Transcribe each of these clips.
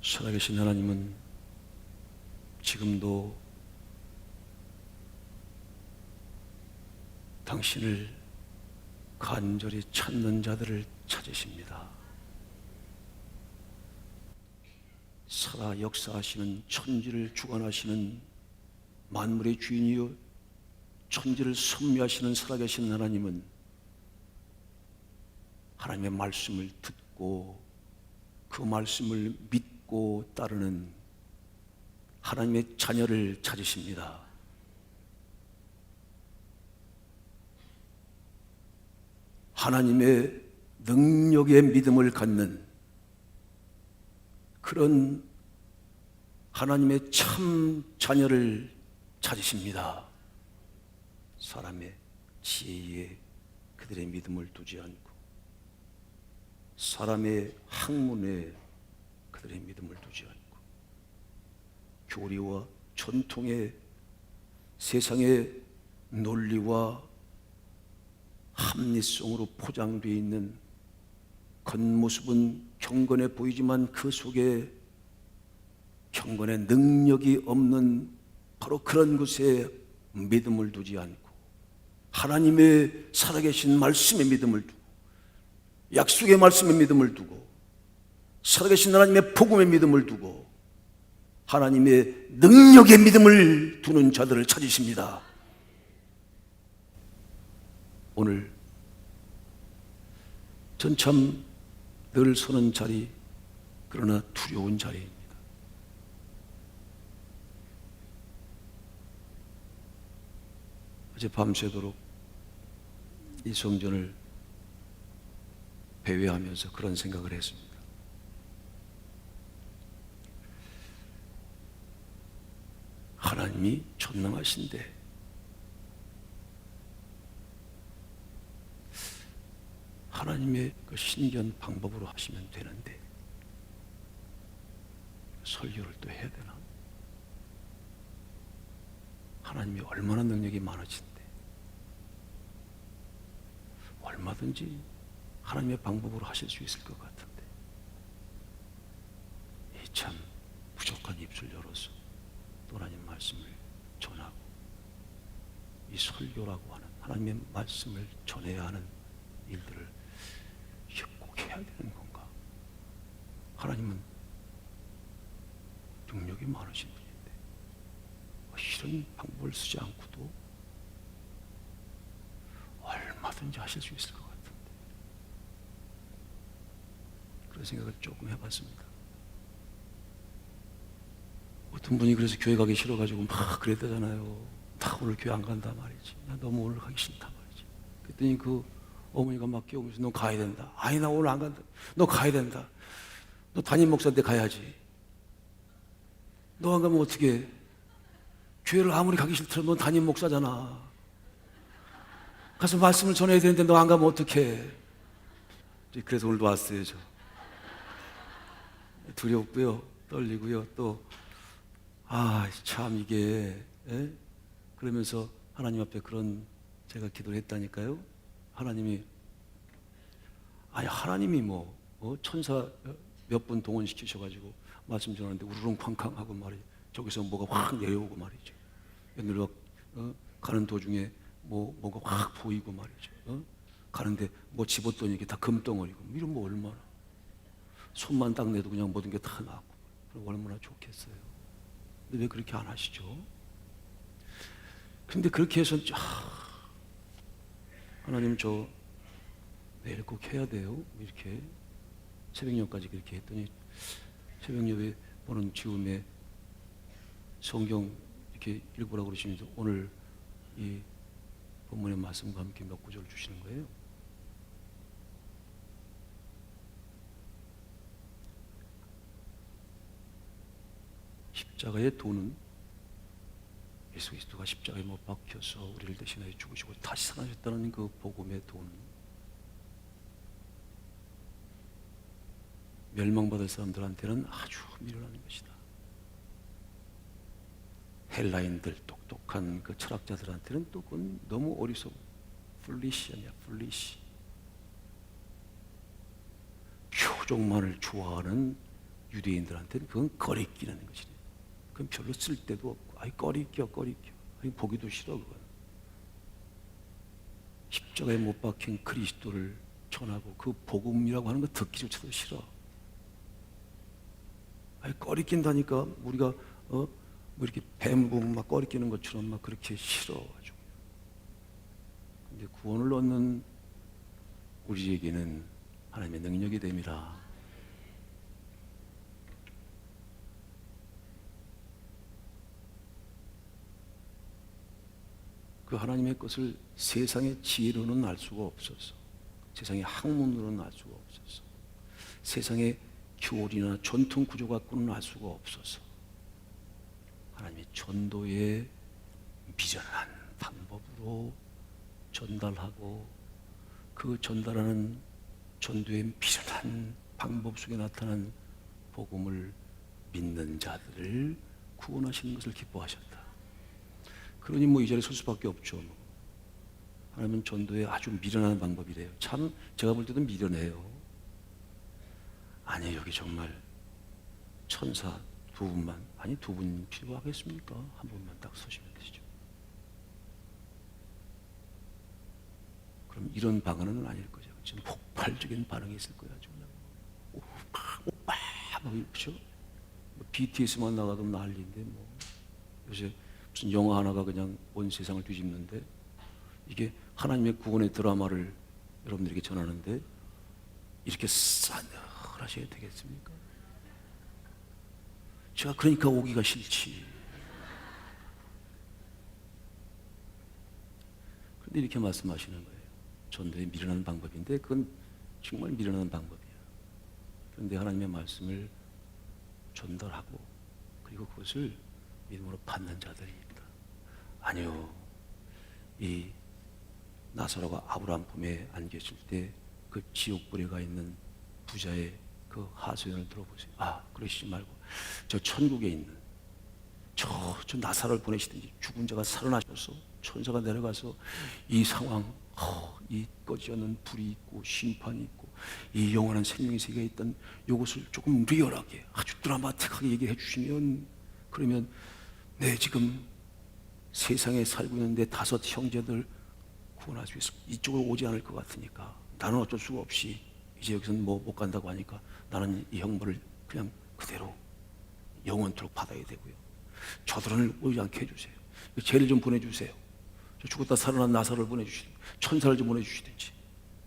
살아계신 하나님은 지금도 당신을 간절히 찾는 자들을 찾으십니다. 살아 역사하시는, 천지를 주관하시는 만물의 주인이요 천지를 섭리하시는 살아계신 하나님은 하나님의 말씀을 듣고 그 말씀을 믿고 따르는 하나님의 자녀를 찾으십니다. 하나님의 능력의 믿음을 갖는 그런 하나님의 참 자녀를 찾으십니다. 사람의 지혜에 그들의 믿음을 두지 않고 사람의 학문에 그들의 믿음을 두지 않고 교리와 전통의 세상의 논리와 합리성으로 포장되어 있는 겉모습은 경건해 보이지만 그 속에 경건의 능력이 없는 바로 그런 것에 믿음을 두지 않고 하나님의 살아계신 말씀에 믿음을 두고 약속의 말씀에 믿음을 두고 살아계신 하나님의 복음에 믿음을 두고 하나님의 능력의 믿음을 두는 자들을 찾으십니다. 오늘 전 참 늘 서는 자리, 그러나 두려운 자리입니다. 어제 밤새도록 이 성전을 배회하면서 그런 생각을 했습니다. 하나님이 전능하신데 하나님의 그 신기한 방법으로 하시면 되는데 설교를 또 해야 되나? 하나님이 얼마나 능력이 많으신데 얼마든지 하나님의 방법으로 하실 수 있을 것 같은데 이 참 부족한 입술 열어서 또 하나님 말씀을 전하고 이 설교라고 하는 하나님의 말씀을 전해야 하는 일들을 꼭 해야 되는 건가? 하나님은 능력이 많으신 분인데 이런 방법을 쓰지 않고도 얼마든지 하실 수 있을 것 같은데 그런 생각을 조금 해봤습니다. 어떤 분이 그래서 교회 가기 싫어가지고 막 그랬다잖아요. 나 오늘 교회 안 간다 말이지. 나 너무 오늘 가기 싫다 말이지. 그랬더니 그 어머니가 막 깨우면서 너 가야 된다. 아니 나 오늘 안 간다. 너 가야 된다. 너 담임 목사인데 가야지. 너 안 가면 어떻게 해? 교회를 아무리 가기 싫더라도 넌 담임 목사잖아. 가서 말씀을 전해야 되는데 너 안 가면 어떡해? 그래서 오늘도 왔어요. 저 두렵고요, 떨리고요, 또 참 이게 그러면서 하나님 앞에 그런 제가 기도를 했다니까요. 하나님이 뭐 천사 몇 분 동원시키셔가지고 말씀 전하는데 우르릉쾅쾅 하고 말이죠. 저기서 뭐가 확 내려오고 말이죠. 내려 가는 도중에 뭐가 확 보이고 말이죠. 가는데 뭐 집었더니 이게 다 금덩어리고 이런 거 얼마나 손만 딱 내도 그냥 모든 게 다 나고 얼마나 좋겠어요. 근데 왜 그렇게 안 하시죠? 근데 그렇게 해서 하나님 저 내일 꼭 해야 돼요. 이렇게 새벽녘까지 그렇게 했더니 새벽녘에 보는 즈음에 성경 이렇게 읽으라고 그러시면서 오늘 이 본문의 말씀과 함께 몇 구절 주시는 거예요. 십자가의 도는 예수 그리스도가 십자가에 못 박혀서 우리를 대신하여 죽으시고 다시 살아나셨다는 그 복음의 돈, 멸망받을 사람들한테는 아주 미련한 것이다. 헬라인들 똑똑한 그 철학자들한테는 또 그건 너무 어리석고 풀리시 아니야, 풀리시. 표적만을 좋아하는 유대인들한테는 그건 거리끼는 것이래. 그건 별로 쓸데도 없고, 아이 거리껴. 아이 보기도 싫어 그건. 십자가에 못 박힌 그리스도를 전하고 그 복음이라고 하는 거 듣기조차도 싫어. 아이 꺼리낀다니까. 우리가 뭐 이렇게 뱀 보면 막 꺼리끼는 것처럼 막 그렇게 싫어가지고. 근데 구원을 얻는 우리에게는 하나님의 능력이 됩니다. 그 하나님의 것을 세상의 지혜로는 알 수가 없었어. 세상의 학문으로는 알 수가 없었어. 세상의 교리나 전통 구조 갖고는 알 수가 없었어. 하나님의 전도의 미련한 방법으로 전달하고 그 전달하는 전도의 미련한 방법 속에 나타난 복음을 믿는 자들을 구원하시는 것을 기뻐하셨다. 그러니 뭐 이 자리에 설 수밖에 없죠. 하나님은 전도의 아주 미련한 방법이래요. 참 제가 볼 때도 미련해요. 아니 여기 정말 천사 두 분만, 아니 두 분 필요하겠습니까? 한 분만 딱 서시면 되시죠. 그럼 이런 방언은 아닐 거죠. 지금 폭발적인 반응이 있을 거야. 오빠 뭐 그렇죠? 뭐 BTS만 나가도 난리인데 뭐 요새 무슨 영화 하나가 그냥 온 세상을 뒤집는데 이게 하나님의 구원의 드라마를 여러분들에게 전하는데 이렇게 싸늘하셔야 되겠습니까? 제가 그러니까 오기가 싫지. 그런데 이렇게 말씀하시는 거예요. 전도에 미련한 방법인데 그건 정말 미련한 방법이에요. 그런데 하나님의 말씀을 전달하고 그리고 그것을 믿음으로 받는 자들이 있다. 아니요. 이 나사로가 아브라함 품에 안겼을 때 그 지옥불에 가 있는 부자의 그 하소연을 들어보세요. 아, 그러시지 말고 저 천국에 있는 저 나사로를 보내시든지 죽은 자가 살아나셔서 천사가 내려가서 이 상황, 이 꺼지지 않는 불이 있고 심판이 있고 이 영원한 생명의 세계에 있던 이것을 조금 리얼하게 아주 드라마틱하게 얘기해 주시면 그러면 내 지금 세상에 살고 있는 내 5 형제들 구원할 수 있어. 이쪽으로 오지 않을 것 같으니까 나는 어쩔 수가 없이 이제 여기서는 뭐 못 간다고 하니까 나는 이 형벌을 그냥 그대로 영원토록 받아야 되고요. 저들은 오지 않게 해주세요. 죄를 좀 보내주세요. 저 죽었다 살아난 나사로를 보내주시든지 천사를 좀 보내주시든지.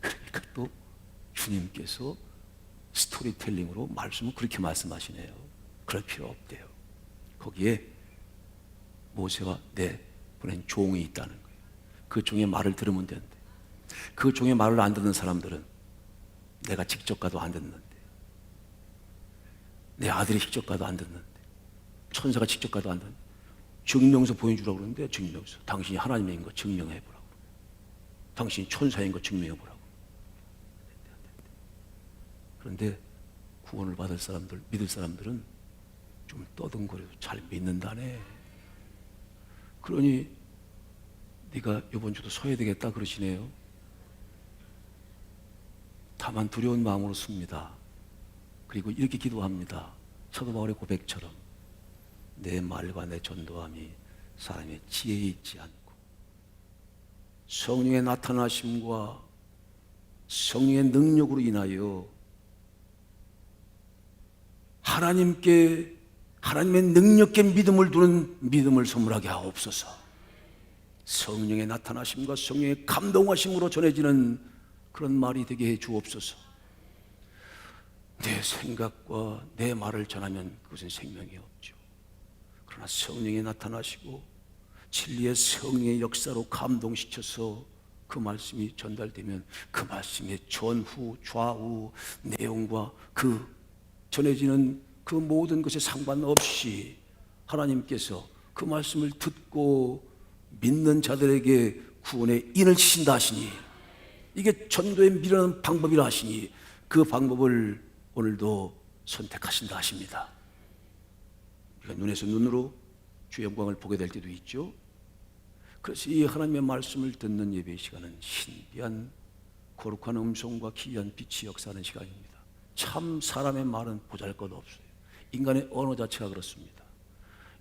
그러니까 또 주님께서 스토리텔링으로 말씀을 그렇게 말씀하시네요. 그럴 필요 없대요. 거기에 모세와 내 보낸 종이 있다는 거예요. 그 종의 말을 들으면 되는데 그 종의 말을 안 듣는 사람들은 내가 직접 가도 안 듣는데 내 아들이 직접 가도 안 듣는데 천사가 직접 가도 안 듣는데 증명서 보여주라고 그러는데 증명서 당신이 하나님인 거 증명해보라고 당신이 천사인 거 증명해보라고. 그런데 구원을 받을 사람들, 믿을 사람들은 좀 떠듬거려도 잘 믿는다네. 그러니 네가 이번 주도 서야 되겠다 그러시네요. 다만 두려운 마음으로 씁니다. 그리고 이렇게 기도합니다. 사도 바울의 고백처럼 내 말과 내 전도함이 사람의 지혜에 있지 않고 성령의 나타나심과 성령의 능력으로 인하여 하나님께 하나님의 능력께 믿음을 두는 믿음을 선물하게 하옵소서. 성령의 나타나심과 성령의 감동하심으로 전해지는 그런 말이 되게 해 주옵소서. 내 생각과 내 말을 전하면 그것은 생명이 없죠. 그러나 성령이 나타나시고 진리의 성령의 역사로 감동시켜서 그 말씀이 전달되면 그 말씀의 전후 좌우 내용과 그 전해지는 그 모든 것에 상관없이 하나님께서 그 말씀을 듣고 믿는 자들에게 구원의 인을 치신다 하시니 이게 전도의 미련한 방법이라 하시니 그 방법을 오늘도 선택하신다 하십니다. 우리가 눈에서 눈으로 주의 영광을 보게 될 때도 있죠. 그래서 이 하나님의 말씀을 듣는 예배 시간은 신비한 거룩한 음성과 기이한 빛이 역사하는 시간입니다. 참 사람의 말은 보잘것 없어요. 인간의 언어 자체가 그렇습니다.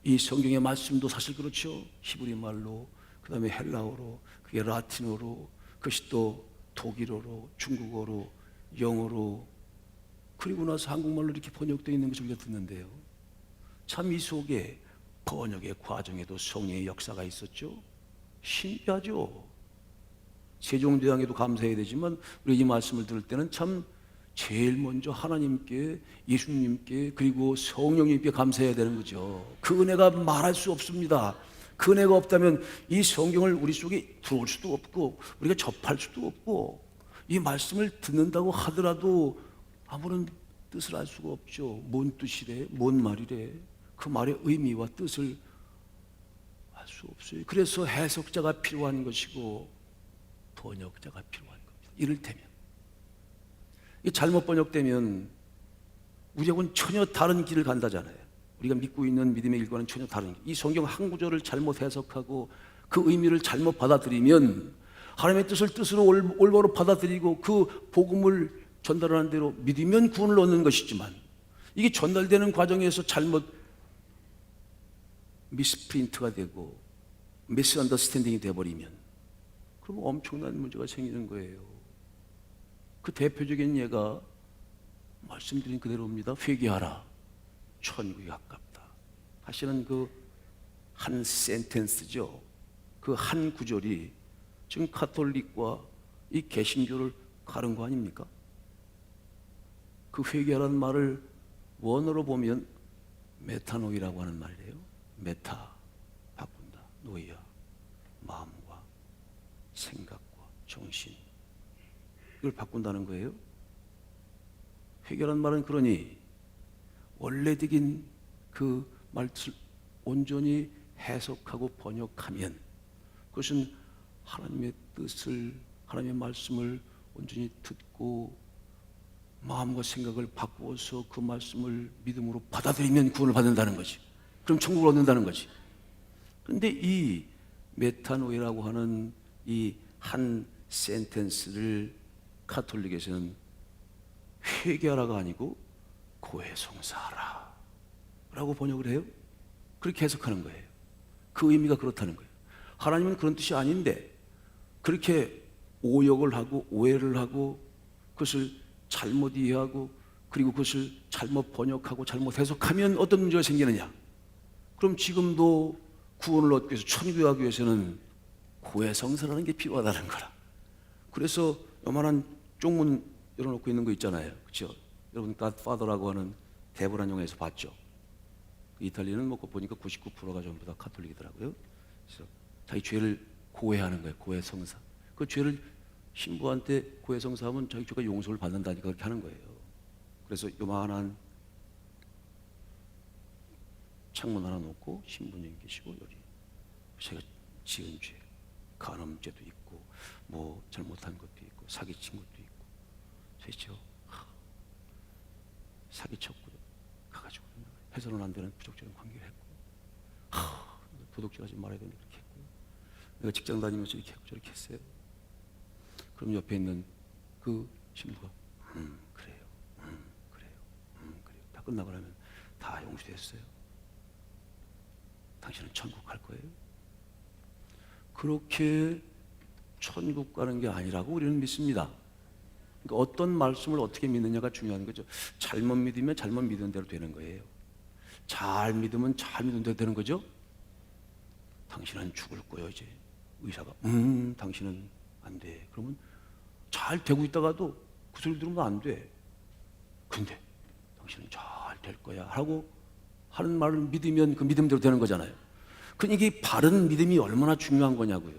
이 성경의 말씀도 사실 그렇죠. 히브리 말로, 그 다음에 헬라어로, 그게 라틴어로, 그것이 또 독일어로, 중국어로, 영어로, 그리고 나서 한국말로 이렇게 번역되어 있는 것을 우리가 듣는데요. 참 이 속에 번역의 과정에도 성령의 역사가 있었죠. 신기하죠. 세종대왕에도 감사해야 되지만 우리 이 말씀을 들을 때는 참 제일 먼저 하나님께, 예수님께, 그리고 성령님께 감사해야 되는 거죠. 그 은혜가 말할 수 없습니다. 그 은혜가 없다면 이 성경을 우리 속에 들어올 수도 없고 우리가 접할 수도 없고 이 말씀을 듣는다고 하더라도 아무런 뜻을 알 수가 없죠. 뭔 뜻이래? 뭔 말이래? 그 말의 의미와 뜻을 알 수 없어요. 그래서 해석자가 필요한 것이고 번역자가 필요한 겁니다. 이를테면 이 잘못 번역되면 우리하고는 전혀 다른 길을 간다잖아요. 우리가 믿고 있는 믿음의 길과는 전혀 다른 길. 이 성경 한 구절을 잘못 해석하고 그 의미를 잘못 받아들이면 하나님의 뜻을 뜻으로 올바로 받아들이고 그 복음을 전달하는 대로 믿으면 구원을 얻는 것이지만 이게 전달되는 과정에서 잘못 미스프린트가 되고 미스언더스탠딩이 되어버리면 그럼 엄청난 문제가 생기는 거예요. 그 대표적인 예가 말씀드린 그대로입니다. 회개하라. 천국이 가깝다. 사실은 그 한 센텐스죠. 그 한 구절이 지금 카톨릭과 이 개신교를 가른 거 아닙니까? 그 회개하라는 말을 원어로 보면 메타노이라고 하는 말이에요. 메타, 바꾼다. 노이야, 마음과 생각과 정신. 이걸 바꾼다는 거예요. 회개라는 말은 그러니 원래적인 그 말을 온전히 해석하고 번역하면 그것은 하나님의 뜻을, 하나님의 말씀을 온전히 듣고 마음과 생각을 바꾸어서 그 말씀을 믿음으로 받아들이면 구원을 받는다는 거지. 그럼 천국을 얻는다는 거지. 그런데 이 메타노이라고 하는 이 한 센텐스를 카톨릭에서는 회개하라가 아니고 고해성사하라 라고 번역을 해요. 그렇게 해석하는 거예요. 그 의미가 그렇다는 거예요. 하나님은 그런 뜻이 아닌데 그렇게 오역을 하고 오해를 하고 그것을 잘못 이해하고 그리고 그것을 잘못 번역하고 잘못 해석하면 어떤 문제가 생기느냐? 그럼 지금도 구원을 얻기 위해서 천국에 가기 위해서는 고해성사라는 게 필요하다는 거라. 그래서 요만한 쪽문 열어놓고 있는 거 있잖아요. 그렇죠? 여러분 갓파더라고 하는 대보란 영화에서 봤죠? 그 이탈리아는 뭐 보니까 99%가 전부 다 카톨릭이더라고요. 그래서 자기 죄를 고해하는 거예요. 고해성사. 그 죄를 신부한테 고해성사하면 자기 죄가 용서를 받는다니까 그렇게 하는 거예요. 그래서 요만한 창문 하나 놓고 신부님 계시고 여기 제가 지은 죄, 간음죄도 있고 뭐 잘못한 것도 있고 사기친 것도 있고 됐죠. 사기쳤고요. 가가지고 해서는 안 되는 부적절한 관계를 했고 도둑질하지 말아야 되는데 그렇게 했고요. 내가 직장 다니면서 이렇게 했고 저렇게 했어요. 그럼 옆에 있는 그 신부가 그래요. 그래요. 그래요. 다 끝나고 나면 다 용서됐어요. 당신은 천국 갈 거예요. 그렇게 천국 가는 게 아니라고 우리는 믿습니다. 그러니까 어떤 말씀을 어떻게 믿느냐가 중요한 거죠. 잘못 믿으면 잘못 믿은 대로 되는 거예요. 잘 믿으면 잘 믿은 대로 되는 거죠. 당신은 죽을 거예요 이제. 의사가 당신은 안 돼. 그러면 잘 되고 있다가도 그 소리 들으면 안 돼. 근데 당신은 잘 될 거야 하고 하는 말을 믿으면 그 믿음대로 되는 거잖아요. 그러니까 이게 바른 믿음이 얼마나 중요한 거냐고요.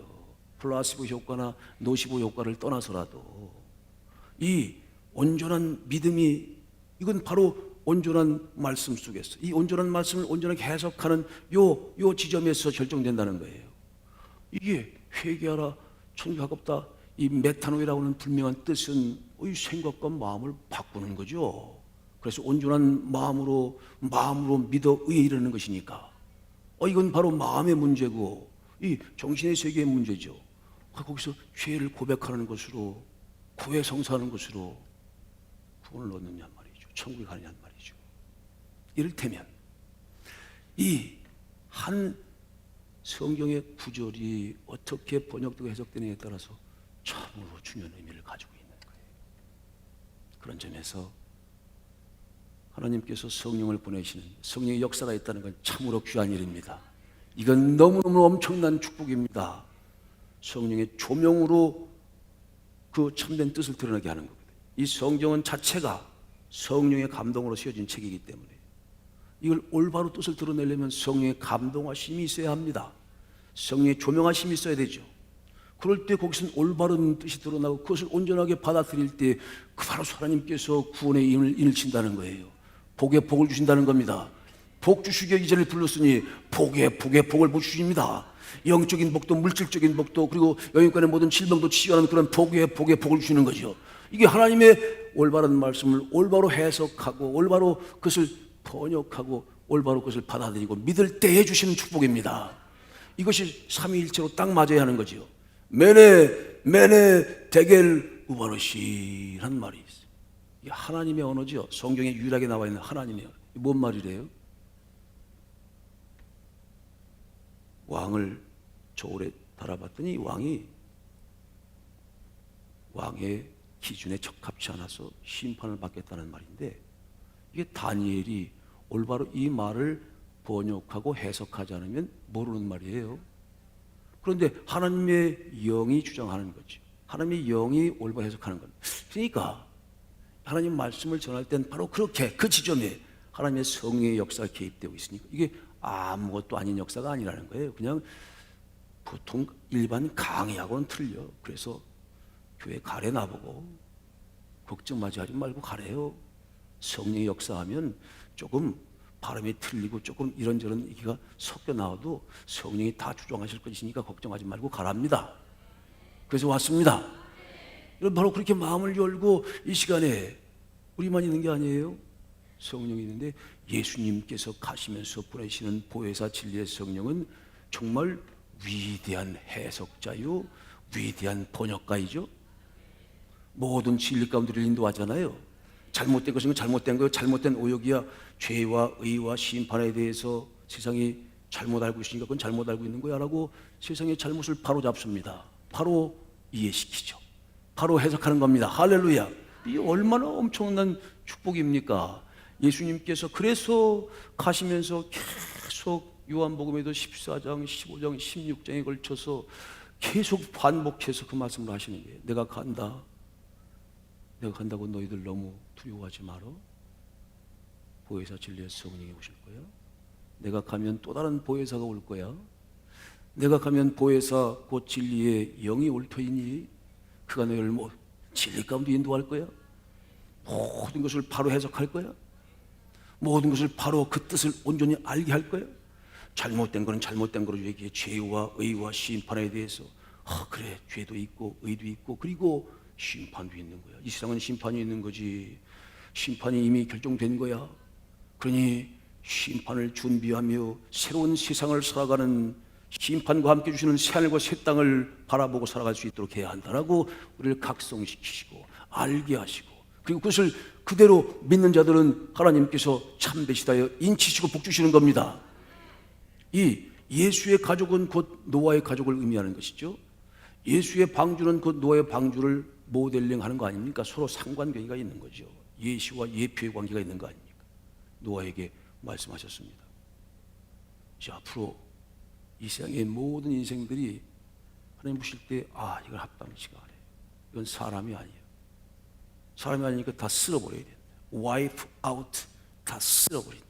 플라시보 효과나 노시보 효과를 떠나서라도 이 온전한 믿음이 이건 바로 온전한 말씀 속에서 이 온전한 말씀을 온전하게 해석하는 요 지점에서 결정된다는 거예요. 이게 회개하라 천국 가깝다 이 메타노이라고 하는 분명한 뜻은 이 생각과 마음을 바꾸는 거죠. 그래서 온전한 마음으로 믿어 의에 이르는 것이니까 이건 바로 마음의 문제고 이 정신의 세계의 문제죠. 거기서 죄를 고백하는 것으로 고해성사하는 것으로 구원을 얻느냐 말이죠. 천국에 가느냐 말이죠. 이를테면 이 한 성경의 구절이 어떻게 번역되고 해석되느냐에 따라서 참으로 중요한 의미를 가지고 있는 거예요. 그런 점에서 하나님께서 성령을 보내시는 성령의 역사가 있다는 건 참으로 귀한 일입니다. 이건 너무너무 엄청난 축복입니다. 성령의 조명으로 그 참된 뜻을 드러나게 하는 겁니다. 이 성경은 자체가 성령의 감동으로 쓰여진 책이기 때문에 이걸 올바로 뜻을 드러내려면 성령의 감동하심이 있어야 합니다. 성령의 조명하심이 있어야 되죠. 그럴 때 거기서는 올바른 뜻이 드러나고 그것을 온전하게 받아들일 때 그 바로 하나님께서 구원의 인을 친다는 거예요. 복에 복을 주신다는 겁니다. 복 주시기 이전에 불렀으니 복에 복을 주십니다. 영적인 복도 물질적인 복도 그리고 영육간의 모든 질병도 치유하는 그런 복에 복을 주시는 거죠. 이게 하나님의 올바른 말씀을 올바로 해석하고 올바로 그것을 번역하고 올바로 그것을 받아들이고 믿을 때 해주시는 축복입니다. 이것이 삼위일체로 딱 맞아야 하는 거죠. 메네 데겔 우바르시란 말이 있어요. 이게 하나님의 언어죠. 성경에 유일하게 나와 있는 하나님의 언어. 뭔 말이래요? 왕을 저울에 달아봤더니 왕의 기준에 적합치 않아서 심판을 받겠다는 말인데 이게 다니엘이 올바로 이 말을 번역하고 해석하지 않으면 모르는 말이에요. 그런데 하나님의 영이 주장하는 거죠. 하나님의 영이 올바로 해석하는 겁니다. 그러니까 하나님 말씀을 전할 땐 바로 그렇게 그 지점에 하나님의 성령의 역사가 개입되고 있으니까 이게 아무것도 아닌 역사가 아니라는 거예요. 그냥 보통 일반 강의하고는 틀려. 그래서 교회 가래 나보고 걱정 마지 하지 말고 가래요. 성령의 역사하면 조금 발음이 틀리고 조금 이런저런 얘기가 섞여 나와도 성령이 다 주장하실 것이니까 걱정하지 말고 가랍니다. 그래서 왔습니다. 여러분 바로 그렇게 마음을 열고 이 시간에 우리만 있는 게 아니에요. 성령이 있는데 예수님께서 가시면서 보내시는 보혜사 진리의 성령은 정말 위대한 해석자요 위대한 번역가이죠. 모든 진리 가운데를 인도하잖아요. 잘못된 것은 잘못된 거예요. 잘못된 오역이야 죄와 의와 심판에 대해서 세상이 잘못 알고 있으니까 그건 잘못 알고 있는 거야 라고 세상의 잘못을 바로 잡습니다. 바로 이해시키죠. 바로 해석하는 겁니다. 할렐루야. 이게 얼마나 엄청난 축복입니까? 예수님께서 그래서 가시면서 계속 요한복음에도 14장, 15장, 16장에 걸쳐서 계속 반복해서 그 말씀을 하시는 거예요. 내가 간다. 내가 간다고 너희들 너무 두려워하지 마라. 보혜사 진리의 성령이 오실 거야. 내가 가면 또 다른 보혜사가 올 거야. 내가 가면 보혜사 곧 진리의 영이 올 터이니 그가 너희를 진리 가운데 인도할 거야. 모든 것을 바로 해석할 거야. 모든 것을 바로 그 뜻을 온전히 알게 할 거야. 잘못된 거는 잘못된 거로 얘기해. 죄와 의와 심판에 대해서 그래 죄도 있고 의도 있고 그리고 심판도 있는 거야. 이 세상은 심판이 있는 거지. 심판이 이미 결정된 거야. 그러니 심판을 준비하며 새로운 세상을 살아가는 심판과 함께 주시는 새하늘과 새 땅을 바라보고 살아갈 수 있도록 해야 한다라고 우리를 각성시키시고 알게 하시고 그리고 그것을 그대로 믿는 자들은 하나님께서 참되시다여 인치시고 복주시는 겁니다. 이 예수의 가족은 곧 노아의 가족을 의미하는 것이죠. 예수의 방주는 곧 노아의 방주를 모델링하는 거 아닙니까? 서로 상관관계가 있는 거죠. 예시와 예표의 관계가 있는 거 아닙니까? 노아에게 말씀하셨습니다. 자, 앞으로 이 세상의 모든 인생들이 하나님 보실 때 이건 합당치가 않아요. 이건 사람이 아니에요. 사람이 아니니까 다 쓸어버려야 된다. wipe out, 다 쓸어버린다.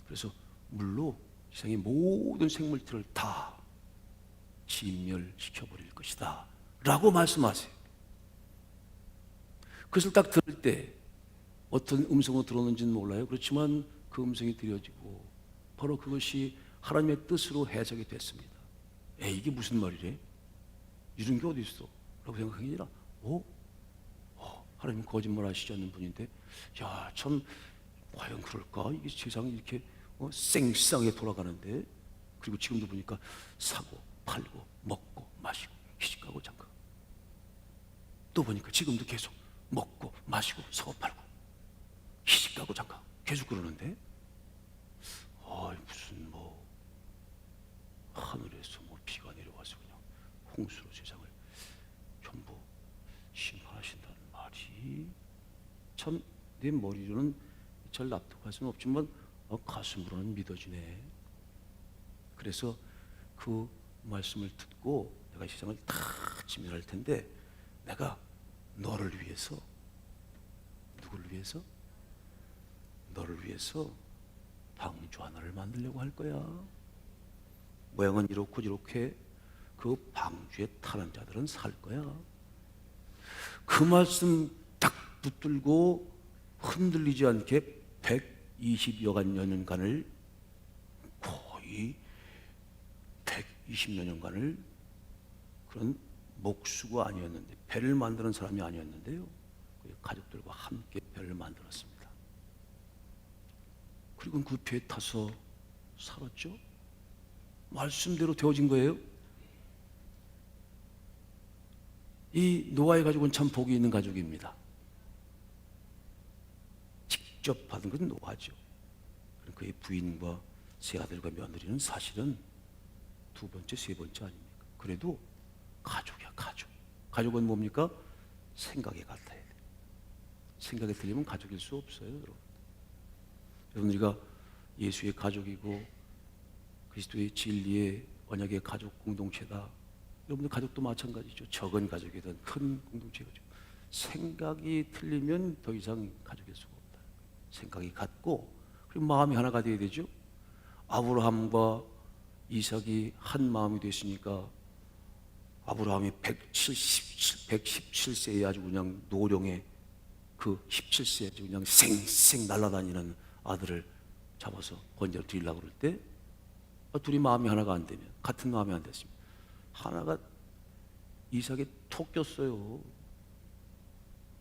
그래서 물로 세상의 모든 생물들을 다 진멸시켜버릴 것이다 라고 말씀하세요. 그것을 딱 들을 때 어떤 음성으로 들었는지는 몰라요. 그렇지만 그 음성이 들려지고 바로 그것이 하나님의 뜻으로 해석이 됐습니다. 이게 무슨 말이래? 이런 게 어디 있어? 라고 생각한 게 아니라 하나님 거짓말 하시지 않는 분인데 야, 참 과연 그럴까? 이게 세상이 이렇게 쌩쌩하게 돌아가는데 그리고 지금도 보니까 사고 팔고 먹고 마시고 시집가고 장가 또 보니까 지금도 계속 먹고 마시고 사고 팔고 시집가고 장가 계속 그러는데, 무슨 뭐 하늘에서 뭐 비가 내려와서 그냥 홍수로 세상을 전부 심판하신다는 말이 참 내 머리로는 잘 납득할 수는 없지만 가슴으로는 믿어지네. 그래서 그 말씀을 듣고 내가 이 세상을 다 지멸할 텐데, 내가 너를 위해서, 누구를 위해서? 너를 위해서 방주 하나를 만들려고 할 거야. 모양은 이렇고 이렇게 그 방주에 타는 자들은 살 거야. 그 말씀 딱 붙들고 흔들리지 않게 120여간 년간을, 거의 120여 년간을 그런 목수가 아니었는데, 배를 만드는 사람이 아니었는데요, 가족들과 함께 배를 만들었습니다. 그리고 그 배에 타서 살았죠. 말씀대로 되어진 거예요. 이 노아의 가족은 참 복이 있는 가족입니다. 직접 받은 건 노아죠. 그의 부인과 세 아들과 며느리는 사실은 두 번째, 세 번째 아닙니까? 그래도 가족이야, 가족. 가족은 뭡니까? 생각이 같아야 돼. 생각이 틀리면 가족일 수 없어요, 여러분. 여러분, 우리가 예수의 가족이고 그리스도의 진리의 언약의 가족 공동체다. 여러분들 가족도 마찬가지죠. 적은 가족이든 큰 공동체가 생각이 틀리면 더 이상 가족일 수가 없다. 생각이 같고, 그리고 마음이 하나가 되어야 되죠. 아브라함과 이삭이 한 마음이 됐으니까 아브라함이 117세에 아주 그냥 노령의 그 17세에 아주 그냥 쌩쌩 날아다니는 아들을 잡아서 번제로 드리려고 그럴 때 둘이 마음이 하나가 안 되면, 같은 마음이 안 됐습니다. 하나가 이삭에 톡 꼈어요.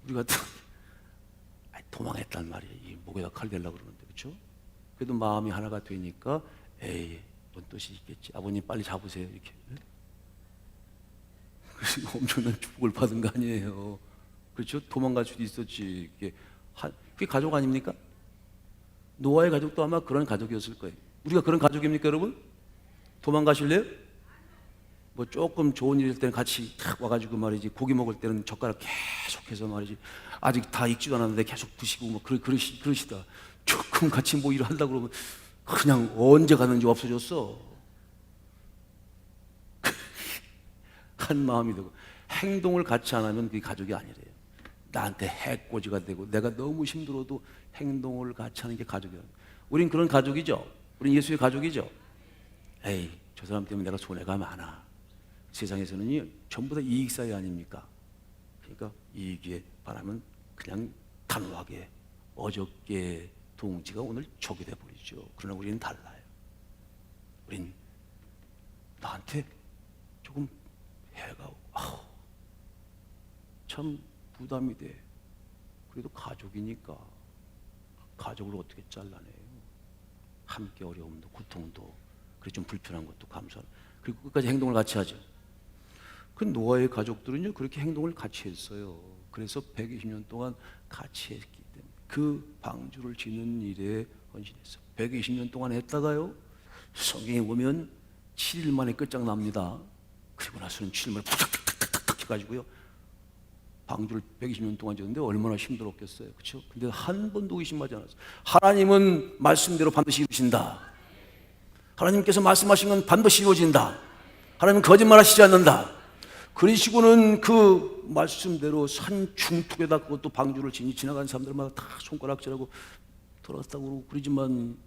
우리 같은 도망했단 말이에요. 이 목에다 칼 대려고 그러는데, 그렇죠? 그래도 마음이 하나가 되니까 에이, 뭔 뜻이 있겠지. 아버님 빨리 잡으세요. 이렇게. 그래서 엄청난 축복을 받은 거 아니에요. 그렇죠? 도망갈 수도 있었지. 그게 가족 아닙니까? 노아의 가족도 아마 그런 가족이었을 거예요. 우리가 그런 가족입니까, 여러분? 도망가실래요? 뭐 조금 좋은 일 있을 때는 같이 탁 와가지고 말이지, 고기 먹을 때는 젓가락 계속해서 말이지, 아직 다 익지도 않았는데 계속 부시고 뭐 그러시다. 조금 같이 뭐 일을 한다고 그러면 그냥 언제 가는지 없어졌어. 한 마음이 되고, 행동을 같이 안 하면 그게 가족이 아니래요. 나한테 해코지가 되고 내가 너무 힘들어도 행동을 같이 하는 게 가족이에요. 우린 그런 가족이죠. 우린 예수의 가족이죠. 에이, 저 사람 때문에 내가 손해가 많아. 세상에서는 전부 다 이익사회 아닙니까? 그러니까 이익에 바라면 그냥 단호하게 어저께 동지가 오늘 적이 돼버리죠. 그러나 우리는 달라요. 우린 나한테 조금 해가 오고, 참 부담이 돼. 그래도 가족이니까 가족을 어떻게 잘라내요? 함께 어려움도 고통도, 그래 좀 불편한 것도 감수하고, 그리고 끝까지 행동을 같이 하죠. 그 노아의 가족들은요 그렇게 행동을 같이 했어요. 그래서 120년 동안 같이 했기 때문에 그 방주를 짓는 일에 헌신했어. 120년 동안 했다가요, 성경에 보면 7일 만에 끝장납니다. 그리고 나서는 7일만에 푸닥푸닥푸닥 해가지고요 방주를 120년 동안 지었는데 얼마나 힘들었겠어요. 그렇죠? 근데 한 번도 의심하지 않았어요. 하나님은 말씀대로 반드시 이루신다. 하나님께서 말씀하신 건 반드시 이루어진다. 하나님은 거짓말하시지 않는다. 그러시고는 그 말씀대로 산 중턱에다 그것도 방주를 지나간 사람들마다 다 손가락질하고 돌아갔다고 그러지만,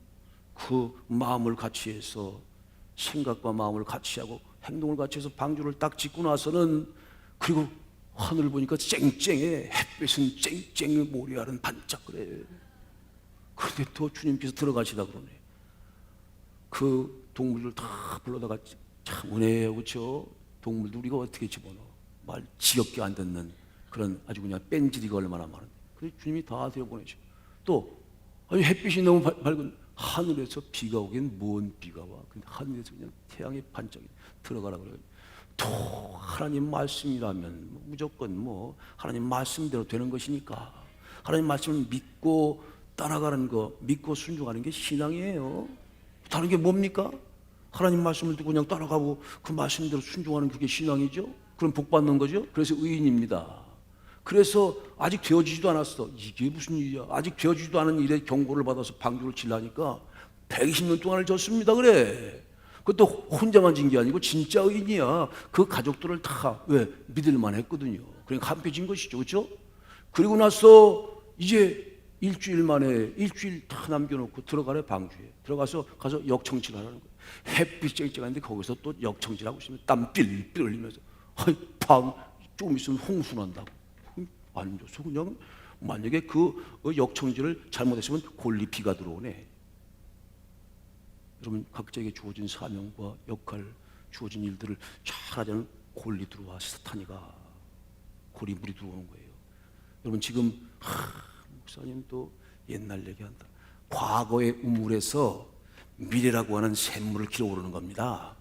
그 마음을 같이 해서, 생각과 마음을 같이 하고 행동을 같이 해서 방주를 딱 짓고 나서는, 그리고 하늘을 보니까 쨍쨍해. 햇빛은 쨍쨍해. 모래알은 반짝그래. 그런데 또 주님께서 들어가시다 그러네. 그 동물들 다 불러다가, 참 은혜예요, 그렇죠? 동물들 우리가 어떻게 집어넣어? 말 지겹게 안 듣는 그런 아주 그냥 뺀질이가 얼마나 많은데, 그래서 주님이 다 데려보내죠. 또 햇빛이 너무 밝은 하늘에서 비가 오긴 뭔 비가 와. 근데 하늘에서 그냥 태양이 반짝이 들어가라 그래요. 또 하나님 말씀이라면 무조건 뭐 하나님 말씀대로 되는 것이니까 하나님 말씀을 믿고 따라가는 거, 믿고 순종하는 게 신앙이에요. 다른 게 뭡니까? 하나님 말씀을 듣고 그냥 따라가고 그 말씀대로 순종하는 그게 신앙이죠. 그럼 복 받는 거죠. 그래서 의인입니다. 그래서 아직 되어지지도 않았어. 이게 무슨 일이야? 아직 되어지지도 않은 일에 경고를 받아서 방주를 치려니까 120년 동안을 졌습니다. 그래. 그것도 혼자만 진 게 아니고 진짜 의인이야. 그 가족들을 다 왜 믿을만 했거든요. 그러니까 한패 진 것이죠. 그렇죠? 그리고 나서 이제 일주일 만에 일주일 다 남겨놓고 들어가래. 방주에 들어가서 가서 역청질 하라는 거예요. 햇빛 쨍쨍한데 거기서 또 역청질하고 있으면 땀 삘삘 흘리면서 방 조금 있으면 홍수 난다고. 앉아서 그냥 만약에 그 역청질을 잘못했으면 골리 비가 들어오네. 여러분 각자에게 주어진 사명과 역할, 주어진 일들을 잘하자면 골리 들어와. 사탄이가 고리물이 들어오는 거예요. 여러분 지금 목사님 또 옛날 얘기한다. 과거의 우물에서 미래라고 하는 샘물을 길어오르는 겁니다.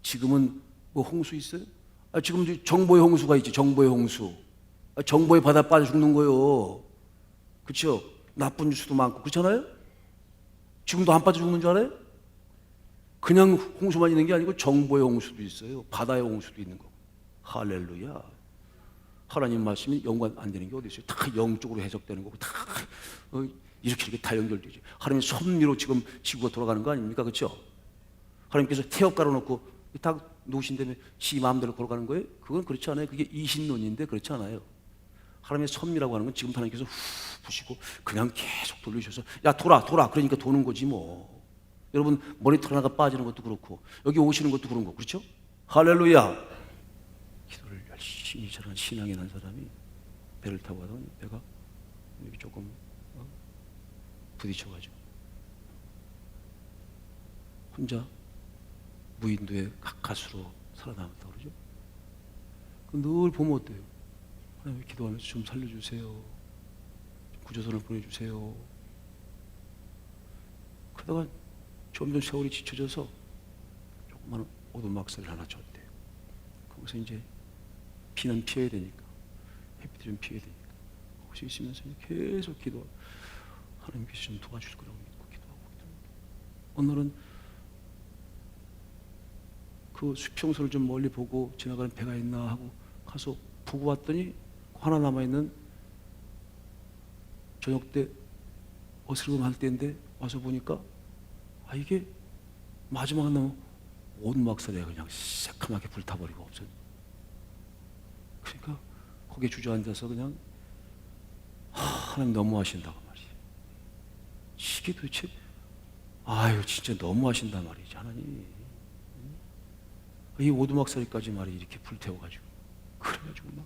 지금은 뭐 홍수 있어요? 지금 정보의 홍수가 있지. 정보의 홍수. 정보의 바다 빠져 죽는 거요. 그렇죠? 나쁜 뉴스도 많고 그렇잖아요? 지금도 안 빠져 죽는 줄 알아요? 그냥 홍수만 있는 게 아니고 정보의 홍수도 있어요. 바다의 홍수도 있는 거고. 할렐루야. 하나님 말씀이 연관 안 되는 게 어디 있어요? 다 영적으로 해석되는 거고 다 이렇게 다 연결되지. 하나님의 섭리로 지금 지구가 돌아가는 거 아닙니까? 그렇죠? 하나님께서 태엽 깔아놓고 다 놓으신 다음에 지 마음대로 걸어가는 거예요? 그건 그렇지 않아요. 그게 이신론인데 그렇지 않아요. 하나님의 섭리라고 하는 건 지금 하나님께서 후 부시고 그냥 계속 돌리셔서 야 돌아 그러니까 도는 거지 뭐. 여러분 모니터 하나가 빠지는 것도 그렇고 여기 오시는 것도 그런 거 그렇죠? 할렐루야. 기도를 열심히 잘하는 신앙이 난 사람이 배를 타고 가다가 배가 여기 조금 부딪혀가지고 혼자 무인도에 가까스로 살아남았다 그러죠. 늘 보면 어때요? 하나님 기도하면서 좀 살려주세요. 구조선을 보내주세요. 그러다가 점점 세월이 지쳐져서 조그마한 오두막살을 하나 줬대요. 거기서 이제 비는 피해야 되니까 햇빛이 좀 피해야 되니까 거기서 있으면서 계속 기도. 하나님께서 좀 도와주실 거라고 믿고 기도하고 어느 날은 그 수평선을 좀 멀리 보고 지나가는 배가 있나 하고 가서 보고 왔더니 하나 남아있는 저녁 때 어스름할 때인데 와서 보니까 이게 마지막 남은 오두막살에 그냥 새카맣게 불타버리고 없어요. 그러니까 거기에 주저앉아서 그냥 하나님 너무하신다고 말이에요. 이게 도대체 진짜 너무하신단 말이지 하나님. 이 오두막살이까지 말이 이렇게 불태워가지고 그래가지고 막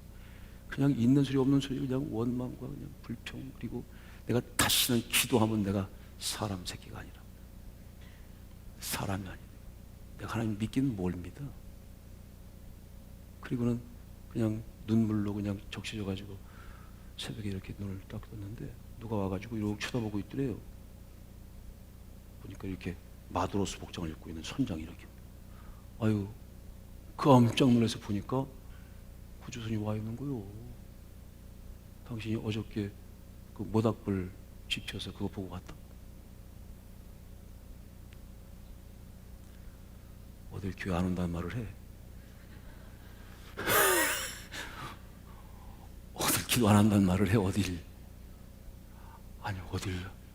그냥 있는 소리 없는 소리 그냥 원망과 그냥 불평. 그리고 내가 다시는 기도하면 내가 사람 새끼가 아니라 사람이 아니라 내가 하나님 믿기는 뭘 믿어. 그리고는 그냥 눈물로 그냥 적셔져가지고 새벽에 이렇게 눈을 딱 떴는데 누가 와가지고 이렇게 쳐다보고 있더래요. 보니까 이렇게 마드로스 복장을 입고 있는 선장이 이렇게 깜짝 놀라서 보니까 구조선이 와 있는 거요. 당신이 어저께 그 모닥불 지펴서 그거 보고 갔다. 어딜 교회 안 온다는 말을 해. 어딜 기도 안 한다는 말을 해. 어딜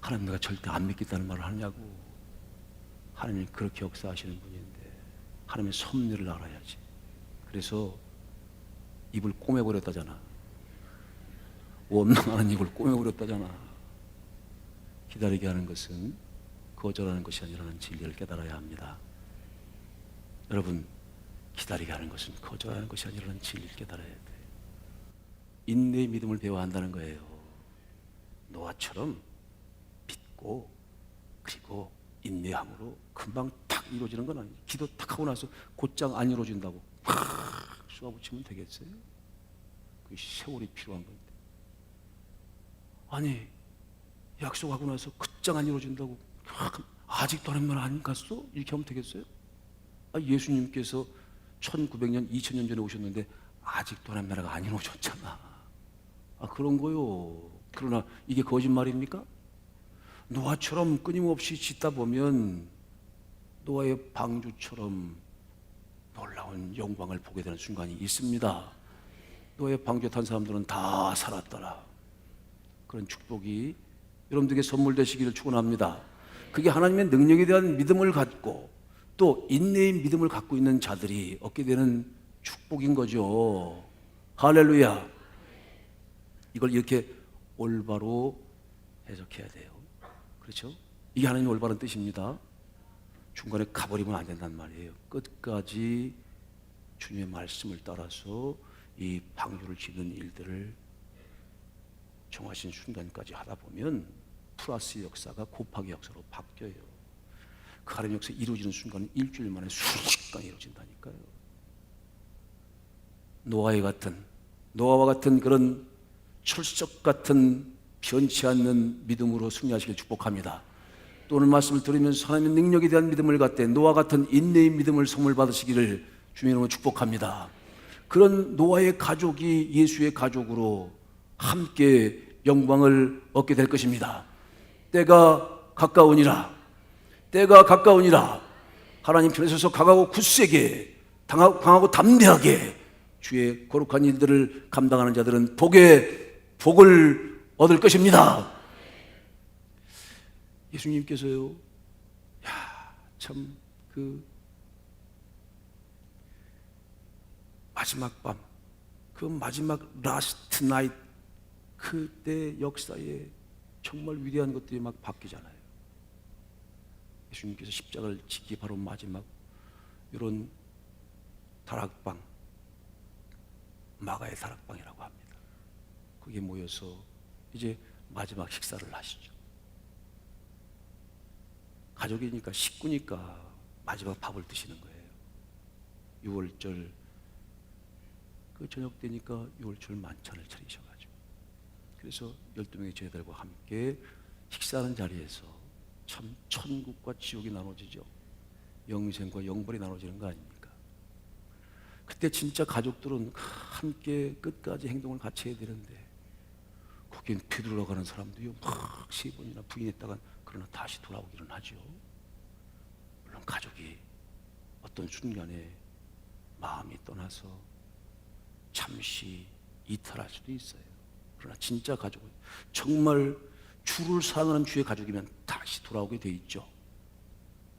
하나님 내가 절대 안 믿겠다는 말을 하냐고. 하나님이 그렇게 역사하시는 분인데 하나님의 섭리를 알아야지. 그래서 입을 꼬매버렸다잖아. 원망하는 입을 꼬매버렸다잖아. 기다리게 하는 것은 거절하는 것이 아니라는 진리를 깨달아야 합니다. 여러분 기다리게 하는 것은 거절하는 것이 아니라는 진리를 깨달아야 돼. 인내의 믿음을 배워야 한다는 거예요. 노아처럼 믿고 그리고 인내함으로 금방 탁 이루어지는 건 아니에요. 기도 탁 하고 나서 곧장 안 이루어진다고 쏘아붙이면 되겠어요? 그 세월이 필요한 건데. 아니 약속하고 나서 곧장 안 이루어진다고 아직도 하나님 나라 안 갔어? 이렇게 하면 되겠어요? 예수님께서 1900년, 2000년 전에 오셨는데 아직도 하나님 나라가 안 이루어졌잖아. 그런 거요. 그러나 이게 거짓말입니까? 노아처럼 끊임없이 짓다 보면 노아의 방주처럼 놀라운 영광을 보게 되는 순간이 있습니다. 노아의 방주에 탄 사람들은 다 살았더라. 그런 축복이 여러분들에게 선물되시기를 축원합니다. 그게 하나님의 능력에 대한 믿음을 갖고 또 인내의 믿음을 갖고 있는 자들이 얻게 되는 축복인 거죠. 할렐루야. 이걸 이렇게 올바로 해석해야 돼요. 그렇죠? 이게 하나님의 올바른 뜻입니다. 중간에 가버리면 안 된단 말이에요. 끝까지 주님의 말씀을 따라서 이 방주를 짓는 일들을 정하신 순간까지 하다 보면 플러스 역사가 곱하기 역사로 바뀌어요. 그 하나님의 역사 이루어지는 순간은 일주일 만에 순식간에 이루어진다니까요. 노아와 같은 그런 철석 같은 변치 않는 믿음으로 승리하시길 축복합니다. 또 오늘 말씀을 들으면서 하나님의 능력에 대한 믿음을 갖되 노아 같은 인내의 믿음을 선물 받으시기를 주님의 이름으로 축복합니다. 그런 노아의 가족이 예수의 가족으로 함께 영광을 얻게 될 것입니다. 때가 가까우니라. 하나님 편에 서서 강하고 굳세게, 강하고 담대하게 주의 거룩한 일들을 감당하는 자들은 복을 얻을 것입니다. 예수님께서요, 참 마지막 밤, 그 마지막 라스트 나잇, 그때 역사에 정말 위대한 것들이 막 바뀌잖아요. 예수님께서 십자가를 지기 바로 마지막 이런 다락방, 마가의 다락방이라고 합니다. 거기에 모여서 이제 마지막 식사를 하시죠. 가족이니까, 식구니까 마지막 밥을 드시는 거예요. 6월절 그 저녁 때니까 6월절 만찬을 차리셔가지고, 그래서 12명의 제자들과 함께 식사하는 자리에서 참 천국과 지옥이 나눠지죠. 영생과 영벌이 나눠지는 거 아닙니까? 그때 진짜 가족들은 함께 끝까지 행동을 같이 해야 되는데, 거긴 되돌아 가는 사람도요 막 3번이나 부인했다가 그러나 다시 돌아오기는 하죠. 물론 가족이 어떤 순간에 마음이 떠나서 잠시 이탈할 수도 있어요. 그러나 진짜 가족은 정말 주를 사랑하는 주의 가족이면 다시 돌아오게 돼 있죠.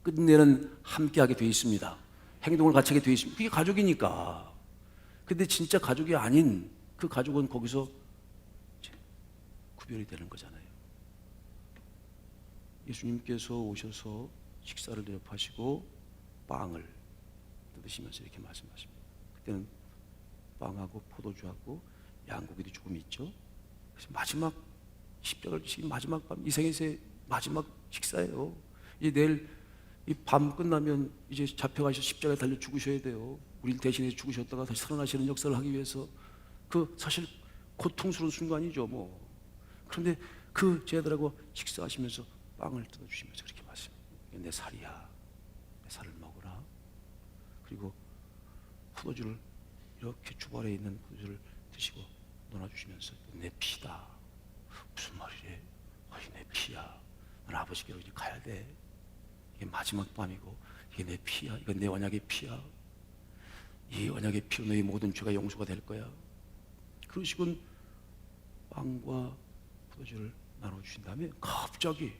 끝내는 함께하게 돼 있습니다. 행동을 같이 하게 돼 있습니다. 그게 가족이니까. 근데 진짜 가족이 아닌 그 가족은 거기서 구별이 되는 거잖아요. 예수님께서 오셔서 식사를 대접하시고 빵을 뜯으시면서 이렇게 말씀하십니다. 그때는 빵하고 포도주하고 양고기도 조금 있죠. 그래서 마지막 십자가를 지신 마지막 밤, 이 생에서의 마지막 식사예요. 이제 내일 이 밤 끝나면 이제 잡혀가셔서 십자가에 달려 죽으셔야 돼요. 우리를 대신해 죽으셨다가 다시 살아나시는 역사를 하기 위해서 그 사실 고통스러운 순간이죠. 뭐 그런데 그 제자들하고 식사하시면서 빵을 뜯어주시면서 그렇게 말씀해요. 내 살이야, 내 살을 먹으라. 그리고 포도주를 이렇게 주발에 있는 포도주를 드시고 놓아주시면서 내 피다. 무슨 말이래? 내 피야. 난 아버지께로 이제 가야 돼. 이게 마지막 밤이고 이게 내 피야. 이건 내 언약의 피야. 이 언약의 피로 너희 모든 죄가 용서가 될 거야. 그러시곤 빵과 포도주를 나눠주신 다음에 갑자기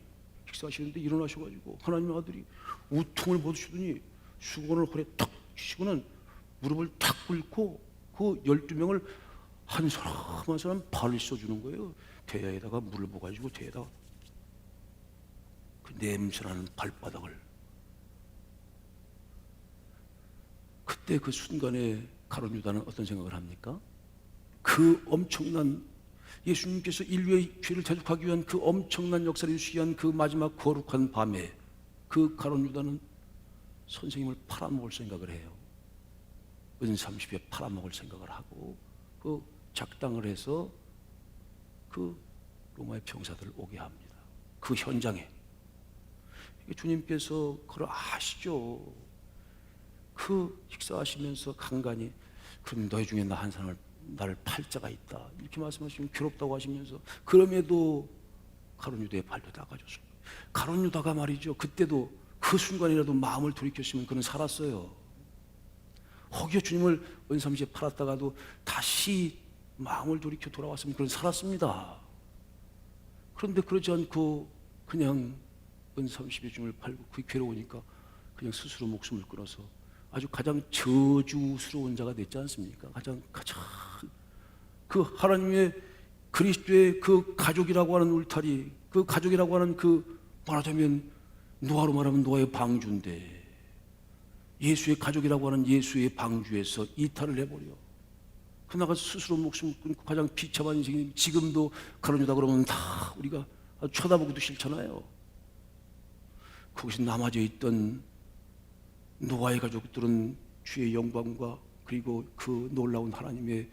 식사하시는데 일어나셔가지고 하나님의 아들이 우통을 벗으시더니 수건을 허리에 탁 쥐시고는 무릎을 탁 꿇고 그 12명을 한 사람 한 사람 발을 씻어주는 거예요. 대야에다가 물을 부어가지고 대야에다가 그 냄새나는 발바닥을. 그때 그 순간에 가룟 유다는 어떤 생각을 합니까? 그 엄청난 예수님께서 인류의 죄를 대속하기 위한 그 엄청난 역사를 이루시기 위한 그 마지막 거룩한 밤에 그 가룟 유다는 선생님을 팔아먹을 생각을 해요. 은삼십에 팔아먹을 생각을 하고 그 작당을 해서 그 로마의 병사들을 오게 합니다. 그 현장에. 주님께서 그걸 아시죠. 그 식사하시면서 간간히 그럼 너희 중에 나 한 사람을 나를 팔 자가 있다 이렇게 말씀하시면 괴롭다고 하시면서 그럼에도 가룟 유다의 발도 닦아줬어요. 가룟 유다가 말이죠. 그때도 그 순간이라도 마음을 돌이켰으면 그는 살았어요. 혹여 주님을 은삼시에 팔았다가도 다시 마음을 돌이켜 돌아왔으면 그는 살았습니다. 그런데 그러지 않고 그냥 은삼십의 주님을 팔고 그게 괴로우니까 그냥 스스로 목숨을 끊어서 아주 가장 저주스러운 자가 됐지 않습니까? 가장 그 하나님의 그리스도의 그 가족이라고 하는 울타리, 그 가족이라고 하는 그 말하자면 노아로 말하면 노아의 방주인데 예수의 가족이라고 하는 예수의 방주에서 이탈을 해버려. 그나가 스스로 목숨을 끊고 가장 비참한 인생이 지금도 가론유다 그러면 다 우리가 쳐다보기도 싫잖아요. 거기서 남아져 있던 노아의 가족들은 주의 영광과 그리고 그 놀라운 하나님의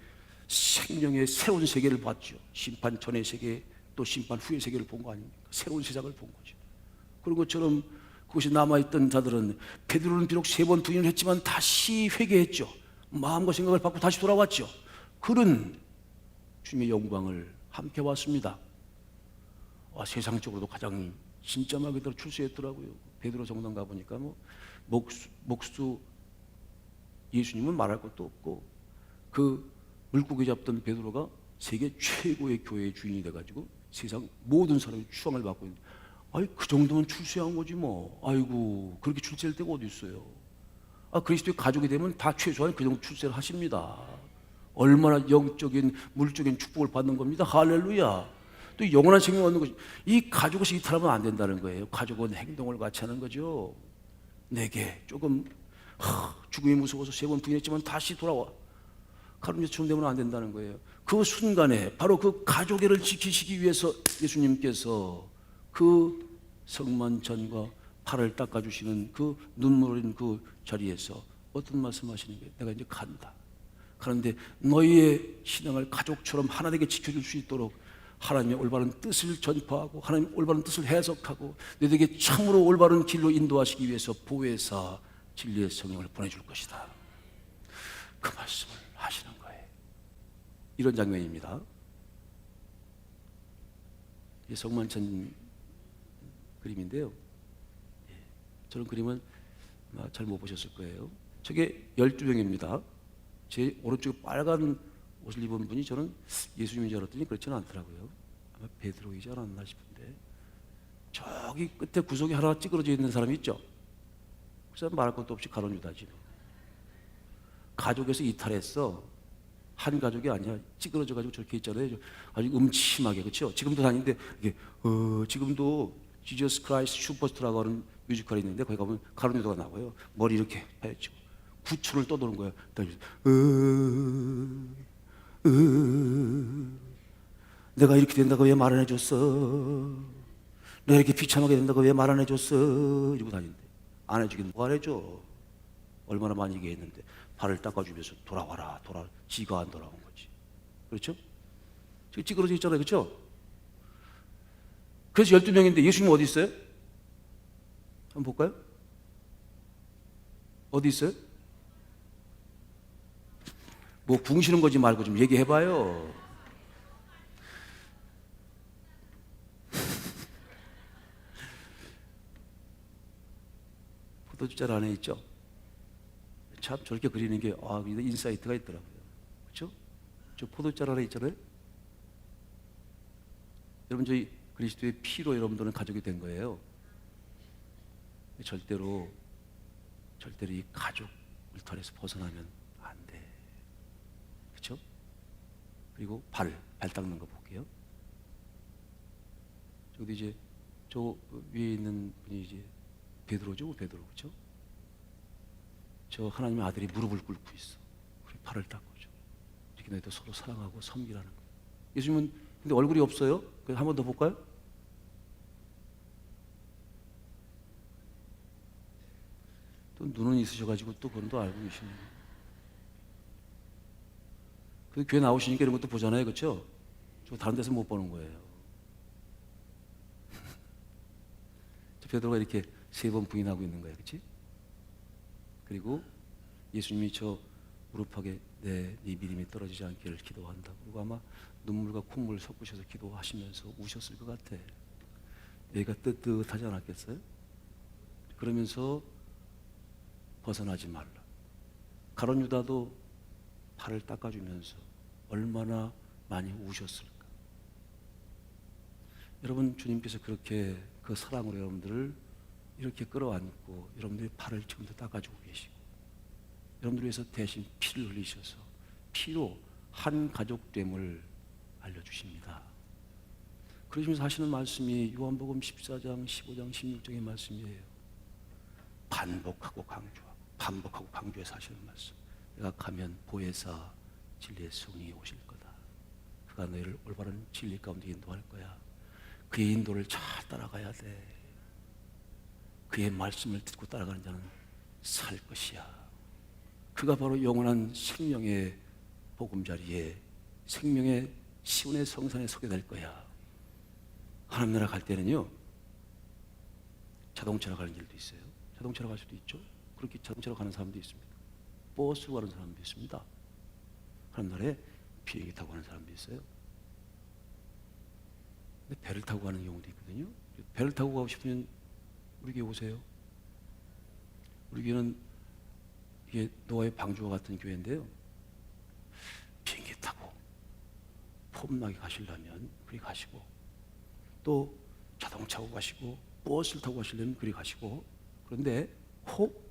생명의 새로운 세계를 봤죠. 심판 전의 세계 또 심판 후의 세계를 본 거 아닙니까? 새로운 세상을 본 거죠. 그런 것처럼 그것이 남아있던 자들은 베드로는 비록 3번 부인을 했지만 다시 회개했죠. 마음과 생각을 바꾸고 다시 돌아왔죠. 그는 주님의 영광을 함께 봤습니다. 세상적으로도 가장 진짜 말 그대로 출세했더라고요. 베드로 정당 가보니까 목수 예수님은 말할 것도 없고 그 물고기 잡던 베드로가 세계 최고의 교회의 주인이 돼가지고 세상 모든 사람이 추앙을 받고 있는. 그 정도면 출세한 거지 뭐. 아이고 그렇게 출세할 때가 어디 있어요. 그리스도의 가족이 되면 다 최소한 그 정도 출세를 하십니다. 얼마나 영적인 물적인 축복을 받는 겁니다. 할렐루야. 또 영원한 생명을 얻는 것이 이 가족에서 이탈하면 안 된다는 거예요. 가족은 행동을 같이 하는 거죠. 내게 조금 죽음이 무서워서 3번 부인했지만 다시 돌아와. 가룟유다처럼 되면 안 된다는 거예요. 그 순간에 바로 그 가족애를 지키시기 위해서 예수님께서 그 성만찬과 팔을 닦아주시는 그 눈물 흘린 그 자리에서 어떤 말씀하시는 거예요? 내가 이제 간다. 그런데 너희의 신앙을 가족처럼 하나 되게 지켜줄 수 있도록 하나님의 올바른 뜻을 전파하고 하나님의 올바른 뜻을 해석하고 너희에게 참으로 올바른 길로 인도하시기 위해서 보혜사 진리의 성령을 보내줄 것이다. 그 말씀을 하시는 거예요. 이런 장면입니다. 성만찬 그림인데요. 저런 그림은 잘 못 보셨을 거예요. 저게 12명입니다. 제 오른쪽에 빨간 옷을 입은 분이 저는 예수님인 줄 알았더니 그렇지는 않더라고요. 아마 베드로이지 않았나 싶은데 저기 끝에 구석에 하나 찌그러져 있는 사람이 있죠. 그 사람 말할 것도 없이 가룟 유다지. 가족에서 이탈했어. 한 가족이 아니야. 찌그러져 가지고 저렇게 있잖아요. 아주 음침하게. 그렇죠? 지금도 다니는데 이게 지금도 지저스 크라이스트 슈퍼스타라고 하는 뮤지컬이 있는데 거기 가면 가룟 유다가 나와요. 머리 이렇게 하였죠. 구천을 떠도는 거야. 내가 이렇게 된다고 왜 말 안 해줬어? 내가 이렇게 비참하게 된다고 왜 말 안 해줬어? 이러고 다니는데 안 해주긴 뭐 안 해줘? 얼마나 많이 얘기했는데 발을 닦아주면서 돌아와라. 지가 안 돌아온 거지. 그렇죠? 지금 찌그러져 있잖아요. 그렇죠? 그래서 12명인데 예수님 어디 있어요? 한번 볼까요? 어디 있어요? 뭐 붕시는 거지 말고 좀 얘기해봐요. 포도주잔 안에 있죠? 참 저렇게 그리는 게 인사이트가 있더라고요. 그렇죠? 저 포도잔 안에 있잖아요. 여러분 저희 그리스도의 피로 여러분들은 가족이 된 거예요. 절대로 이 가족 울타리에서 벗어나면 안 돼. 그렇죠? 그리고 발 닦는 거 볼게요. 저기 이제 저 위에 있는 분이 이제 베드로죠, 베드로. 그렇죠? 저 하나님의 아들이 무릎을 꿇고 있어. 우리 발을 닦고죠. 이렇게 너희도 서로 사랑하고 섬기라는 거예요. 예수님은 근데 얼굴이 없어요. 한 번 더 볼까요? 또 눈은 있으셔가지고 또 그건 또 알고 계시네요. 그 교회 나오시니까 이런 것도 보잖아요, 그렇죠? 저 다른 데서 못 보는 거예요. 저 베드로가 이렇게 3번 부인하고 있는 거예요, 그렇지? 그리고 예수님이 저 무릎팍에 네 믿음이 떨어지지 않기를 기도한다. 그리고 아마 눈물과 콧물 섞으셔서 기도하시면서 우셨을 것 같아. 여기가 뜨뜻하지 않았겠어요? 그러면서 벗어나지 말라. 가룟 유다도 발을 닦아주면서 얼마나 많이 우셨을까. 여러분, 주님께서 그렇게 그 사랑으로 여러분들을 이렇게 끌어안고 여러분들의 발을 지금도 닦아주고 계시고, 여러분들 위해서 대신 피를 흘리셔서 피로 한 가족됨을 알려주십니다. 그러시면서 하시는 말씀이 요한복음 14장, 15장, 16장의 말씀이에요. 반복하고 강조해서 하시는 말씀. 내가 가면 보혜사 진리의 성령이 오실 거다. 그가 너희를 올바른 진리 가운데 인도할 거야. 그의 인도를 잘 따라가야 돼. 그의 말씀을 듣고 따라가는 자는 살 것이야. 그가 바로 영원한 생명의 보금자리에, 생명의 시온의 성산에 서게 될 거야. 하나님 나라 갈 때는요, 자동차로 가는 길도 있어요. 자동차로 갈 수도 있죠. 그렇게 자동차로 가는 사람도 있습니다. 버스로 가는 사람도 있습니다. 하나님 나라에 비행기 타고 가는 사람도 있어요. 근데 배를 타고 가는 경우도 있거든요. 배를 타고 가고 싶으면 우리 교회 오세요. 우리 교회는 이게 노아의 방주와 같은 교회인데요. 비행기 타고 폼나게 가시려면 그리 가시고, 또 자동차 타고 가시고, 버스를 타고 가시려면 그리 가시고, 그런데 혹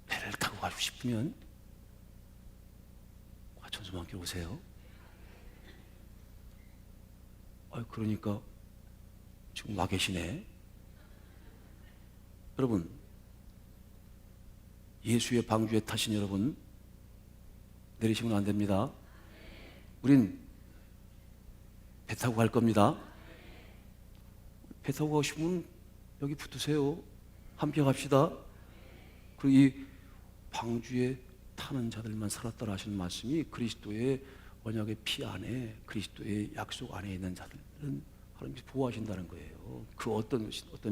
배를 타고 가고 싶으면 과천수만교 오세요. 그러니까 지금 와 계시네. 여러분, 예수의 방주에 타신 여러분 내리시면 안 됩니다. 우린 배 타고 갈 겁니다. 배 타고 가고 싶으면 여기 붙으세요. 함께 갑시다. 그리고 이 방주에 타는 자들만 살았다라 하시는 말씀이 그리스도의 언약의 피 안에, 그리스도의 약속 안에 있는 자들은 하나님께서 보호하신다는 거예요. 그 어떤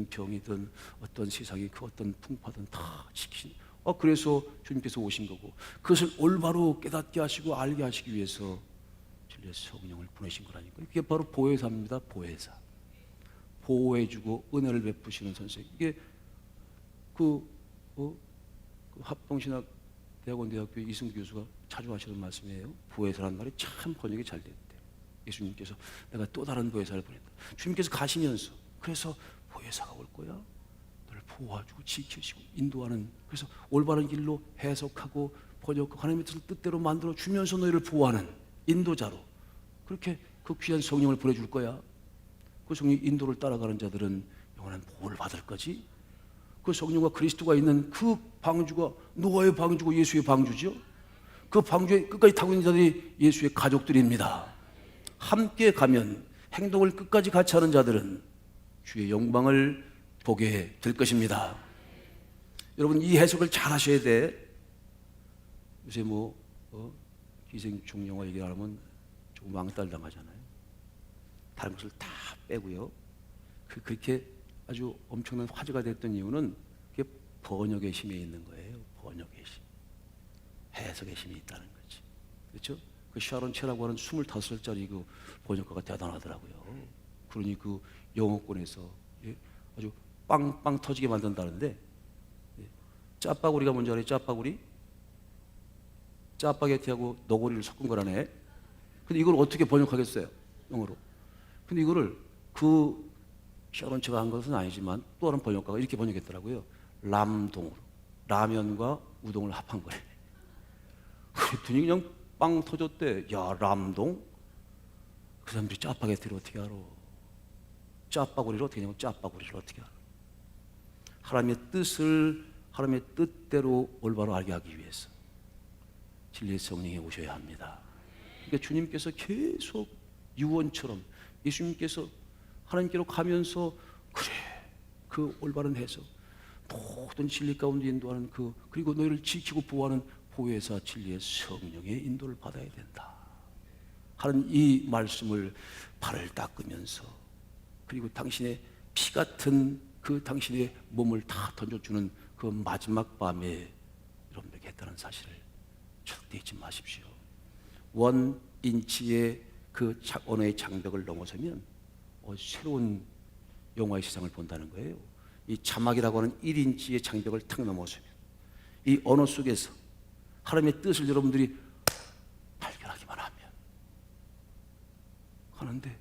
병이든 어떤 세상이 그 어떤 풍파든 다 지키신. 그래서 주님께서 오신 거고, 그것을 올바로 깨닫게 하시고 알게 하시기 위해서 진리의 성령을 보내신 거라니까. 이게 바로 보혜사입니다. 보혜사. 보호해주고 은혜를 베푸시는 선생님. 이게 그 합동신학 대학원대학교 이승 교수가 자주 하시는 말씀이에요. 보혜사라는 말이 참 번역이 잘 됐대. 예수님께서 내가 또 다른 보혜사를 보냈다. 주님께서 가시면서 그래서 보혜사가 올 거야. 너를 보호해주고 지켜주고 인도하는, 그래서 올바른 길로 해석하고 번역하고 하나님의 뜻대로 만들어 주면서 너희를 보호하는 인도자로, 그렇게 그 귀한 성령을 보내줄 거야. 그 성령 인도를 따라가는 자들은 영원한 보호를 받을 거지. 그 성령과 그리스도가 있는 그 방주가 노아의 방주고 예수의 방주죠. 그 방주에 끝까지 타고 있는 자들이 예수의 가족들입니다. 함께 가면, 행동을 끝까지 같이 하는 자들은 주의 영광을 보게 될 것입니다. 여러분, 이 해석을 잘 하셔야 돼. 요새 기생충 영화 얘기하면 조금 왕따를 당하잖아요. 다른 것을 다 빼고요. 그렇게 아주 엄청난 화제가 됐던 이유는 그게 번역의 힘에 있는 거예요. 번역의 힘. 해석의 힘이 있다는 거지. 그렇죠? 그 샤론 체라고 하는 25살짜리 그 번역가가 대단하더라고요. 그러니 그 영어권에서 아주 빵빵 터지게 만든다는데, 짜파구리가 뭔지 알아요? 짜파구리? 짜파게티하고 너구리를 섞은 거라네. 근데 이걸 어떻게 번역하겠어요? 영어로. 근데 이거를 그 샤론체가 한 것은 아니지만 또 다른 번역가가 이렇게 번역했더라고요. 람동으로. 라면과 우동을 합한 거예요. 그랬더니 그냥 빵 터졌대. 야, 람동? 그 사람들이 짜파게티를 어떻게 알아? 짜파구리를 어떻게 하냐고. 짜파구리를 어떻게 알아? 하나님의 뜻대로 올바로 알게 하기 위해서 진리의 성령이 오셔야 합니다. 그러니까 주님께서 계속 유언처럼 예수님께서 하나님께로 가면서 그래, 그 올바른 해석, 모든 진리 가운데 인도하는 그리고 너희를 지키고 보호하는 보혜사 진리의 성령의 인도를 받아야 된다 하는 이 말씀을 발을 닦으면서, 그리고 당신의 피 같은 그 당신의 몸을 다 던져주는 그 마지막 밤에 여러분에게 했다는 사실을 절대 잊지 마십시오. 1인치의 그 언어의 장벽을 넘어서면 새로운 영화의 세상을 본다는 거예요. 이 자막이라고 하는 1인치의 장벽을 탁 넘어서면 이 언어 속에서 하나님의 뜻을 여러분들이 발견하기만 하면 가는데,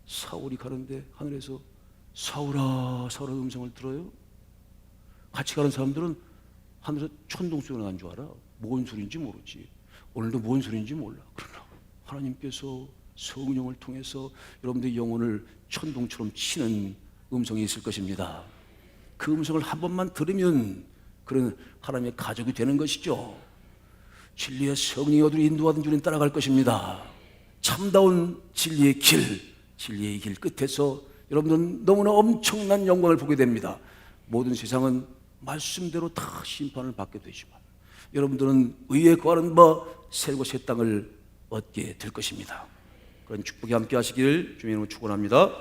사울이 가는데 하늘에서 사울아 사울아 음성을 들어요. 같이 가는 사람들은 하늘에서 천둥 소리가 난 줄 알아. 뭔 소리인지 모르지. 오늘도 뭔 소리인지 몰라. 그러나 하나님께서 성령을 통해서 여러분들의 영혼을 천둥처럼 치는 음성이 있을 것입니다. 그 음성을 한 번만 들으면 그런 하나님의 가족이 되는 것이죠. 진리의 성령이 어디로 인도하든 주님 따라갈 것입니다. 참다운 진리의 길 끝에서 여러분들은 너무나 엄청난 영광을 보게 됩니다. 모든 세상은 말씀대로 다 심판을 받게 되지만 여러분들은 의에 구하는 바 새 곳 새 땅을 얻게 될 것입니다. 그런 축복이 함께 하시기를 주님의 이름으로 축원합니다.